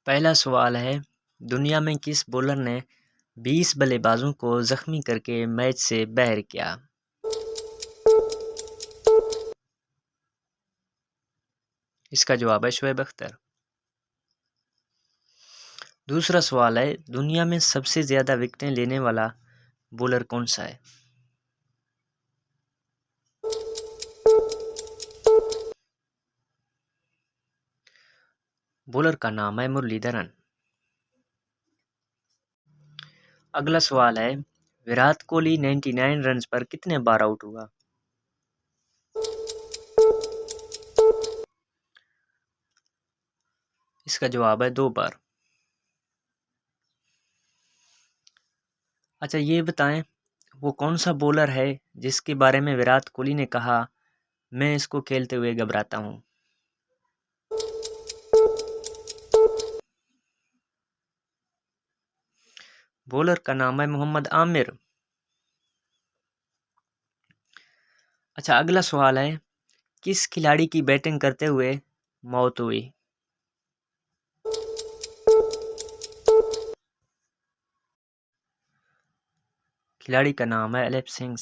पहला सवाल है, दुनिया में किस बॉलर ने 20 बल्लेबाजों को जख्मी करके मैच से बाहर किया? इसका जवाब है शोएब अख्तर। दूसरा सवाल है, दुनिया में सबसे ज़्यादा विकेटें लेने वाला बॉलर कौन सा है? बॉलर का नाम है मुरलीधरन। अगला सवाल है, विराट कोहली 99 रन्स पर कितने बार आउट हुआ? इसका जवाब है 2 बार। अच्छा, ये बताएं, वो कौन सा बॉलर है जिसके बारे में विराट कोहली ने कहा, मैं इसको खेलते हुए घबराता हूँ? बॉलर का नाम है मोहम्मद आमिर। अच्छा, अगला सवाल है, किस खिलाड़ी की बैटिंग करते हुए मौत हुई? खिलाड़ी का नाम है एलेक्स सिंह।